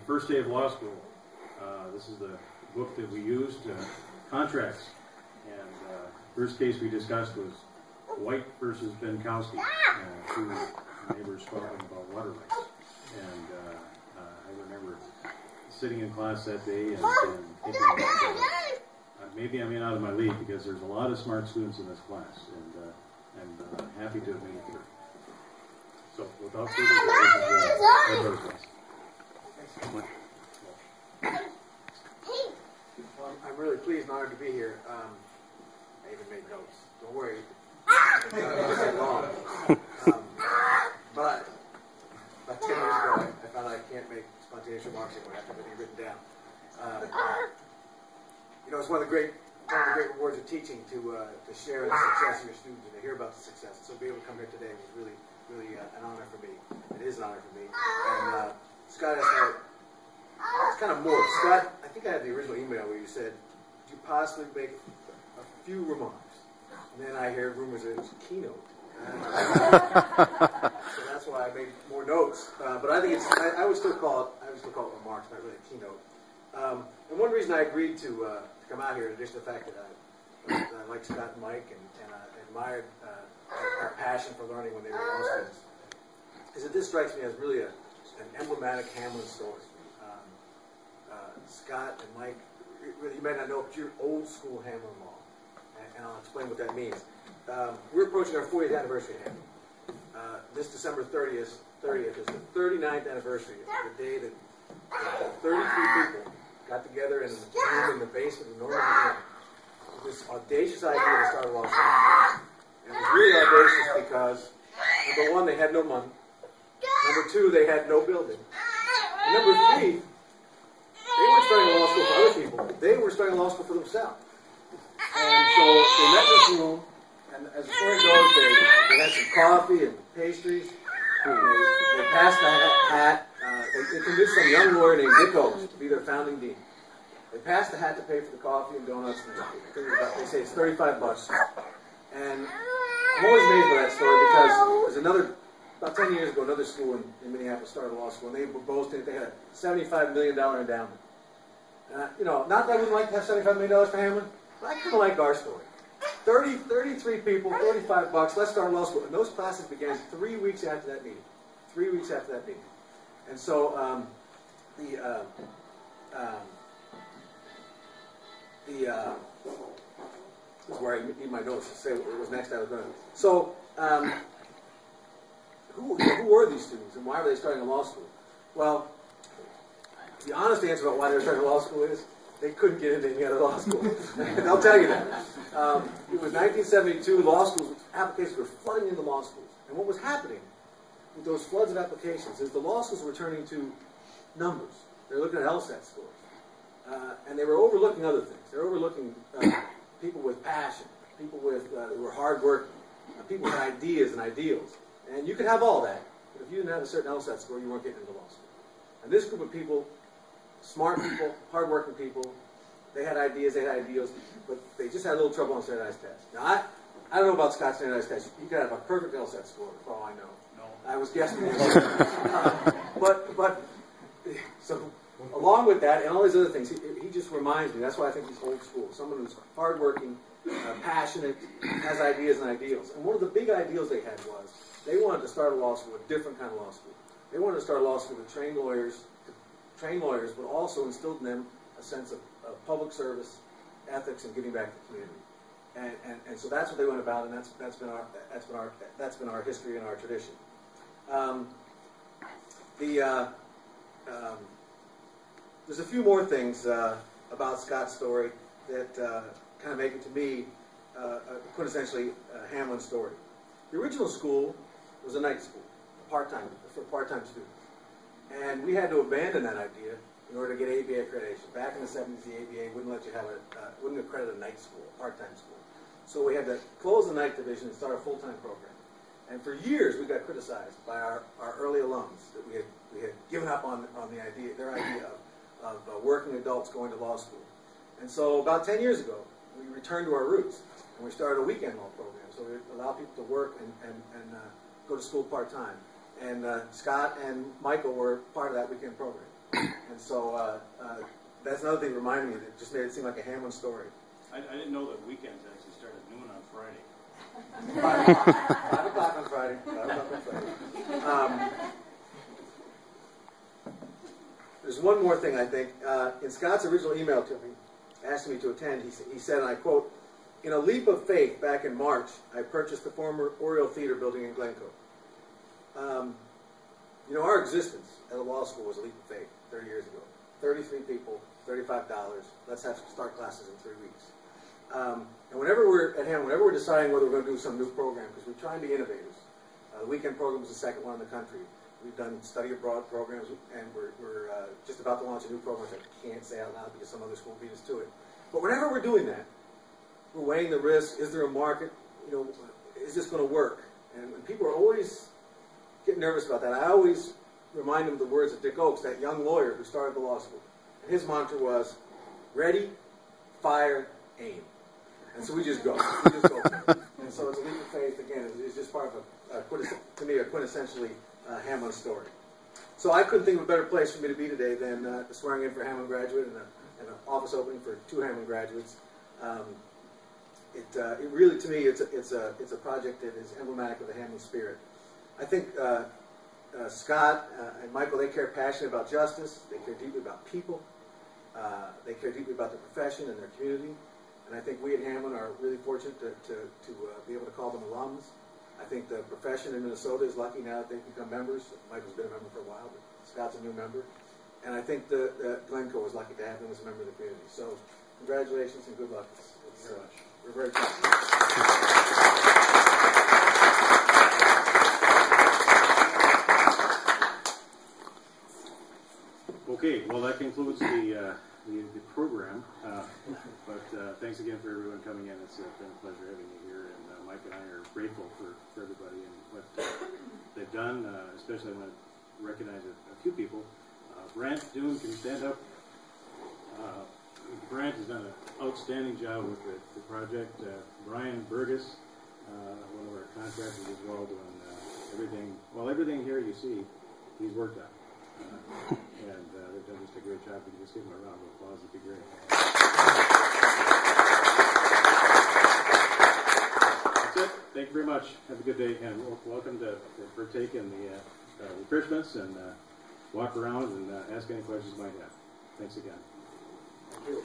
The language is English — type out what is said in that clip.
first day of law school. This is the book that we used, contracts. And first case we discussed was White versus Benkowski, two neighbors squabbling about water rights. And I remember sitting in class that day and thinking about maybe I'm in out of my league because there's a lot of smart students in this class, and I'm happy to have made it through. So without further ado, well, I'm really pleased and honored to be here. I even made notes. Don't worry. But about 10 years ago, I found out I can't make spontaneous remarks anymore. I have to have everything written down. It's one of the great rewards of teaching to share the success of your students and to hear about the success. So to be able to come here today was really an honor for me. It is an honor for me. And Scott asked me, it's kind of more. Scott, I think I had the original email where you said, could you possibly make a few remarks? And then I hear rumors that it was a keynote. So that's why I made more notes. But I think I would still call it remarks, not really a keynote. And one reason I agreed to come out here, in addition to the fact that I like Scott and Mike and I admired our passion for learning when they were law students, is that this strikes me as really an emblematic Hamline story. Scott and Mike, you may not know, but you're old school Hamline law, and I'll explain what that means. We're approaching our 40th anniversary of Hamline. This December 30th is the 39th anniversary, the day that 33 people got together in the basement of the Northern Museum with this audacious idea to start a law school. And it was really audacious because, number one, they had no money. Number two, they had no building. And number three, they weren't starting a law school for other people. They were starting a law school for themselves. And so they met in this room, and as the story goes, they had some coffee and pastries. They passed the hat. They convinced some young lawyer named Glencoe to be their founding dean. They passed the hat to pay for the coffee and donuts. They say it's $35. And I'm always amazed by that story because there's about 10 years ago, another school in Minneapolis started a law school, and they were boasting they had a $75 million endowment. Not that I wouldn't like to have $75 million for Hamline, but I kind of like our story. 33 people, $35, let's start a law school. And those classes began 3 weeks after that meeting. 3 weeks after that meeting. And so this is where I need my notes to say what was next I was going to. So, who were these students and why were they starting a law school? Well, the honest answer about why they were starting a law school is they couldn't get into any other law school. And I'll tell you that. It was 1972, law schools, applications were flooding into law schools. And what was happening with those floods of applications is the law schools were turning to numbers. They were looking at LSAT scores. And they were overlooking other things. They were overlooking people with passion, people who were hardworking, people with ideas and ideals. And you could have all that, but if you didn't have a certain LSAT score, you weren't getting into law school. And this group of people, smart people, hardworking people, they had ideas, they had ideals, but they just had a little trouble on standardized tests. Now, I don't know about Scott's standardized tests. You could have a perfect LSAT score, for all I know. I was guessing. So along with that and all these other things, he just reminds me. That's why I think he's old school. Someone who's hardworking, passionate, has ideas and ideals. And one of the big ideals they had was they wanted to start a law school, a different kind of law school. They wanted to start a law school to train lawyers, but also instilled in them a sense of public service, ethics, and giving back to the community. And so that's what they went about, and that's been our history and our tradition. There's a few more things about Scott's story that kind of make it to me quintessentially a Hamline story. The original school was a night school, for part-time students. And we had to abandon that idea in order to get ABA accreditation. Back in the 70s, the ABA wouldn't let you have wouldn't accredit a night school, a part-time school. So we had to close the night division and start a full-time program. And for years, we got criticized by our early alums that we had given up on their idea of working adults going to law school. And so about 10 years ago, we returned to our roots, and we started a weekend law program. So we allow people to work and go to school part-time. And Scott and Michael were part of that weekend program. And so that's another thing reminded me that just made it seem like a Hamline story. I didn't know that weekends actually started at noon on Friday. 5 o'clock on Friday. 5 o'clock on Friday. There's one more thing, I think. In Scott's original email to me, asking me to attend, he said, and I quote, "In a leap of faith back in March, I purchased the former Oriole Theater building in Glencoe." You know, our existence at a law school was a leap of faith 30 years ago. 33 people, $35. Let's have start classes in 3 weeks. And whenever we're at Hamline, whenever we're deciding whether we're going to do some new program, because we're trying to be innovators. The weekend program is the second one in the country. We've done study abroad programs, and we're just about to launch a new program, which I can't say out loud because some other school beat us to it. But whenever we're doing that, we're weighing the risk. Is there a market? You know, is this going to work? And people are always getting nervous about that. I always remind them of the words of Dick Oakes, that young lawyer who started the law school. And his mantra was, ready, fire, aim. And so we just go. We just go. And so it's a leap of faith. Again, it's just part of to me, a quintessentially Hamline story. So I couldn't think of a better place for me to be today than the swearing in for a Hamline graduate and an office opening for 2 Hamline graduates. It really, to me, it's a project that is emblematic of the Hamline spirit. I think Scott and Michael, they care passionately about justice. They care deeply about people. They care deeply about their profession and their community. And I think we at Hamline are really fortunate to be able to call them alums. I think the profession in Minnesota is lucky now that they've become members. Michael's been a member for a while, but Scott's a new member. And I think Glencoe is lucky to have him as a member of the community. So congratulations and good luck. We're very proud. Okay, well that concludes the program. But thanks again for everyone coming in. It's been a pleasure having you here. And Mike and I are grateful for everybody and what they've done. Especially I want to recognize a few people. Brant Doon, can you stand up? Brant has done an outstanding job with the project. Brian Burgess, one of our contractors as well, doing everything here you see, he's worked on. And they've done just a great job. We can just give them a round of applause. It'd be great. That's it. Thank you very much. Have a good day, and welcome to partake in the refreshments and walk around and ask any questions you might have. Thanks again. Thank you.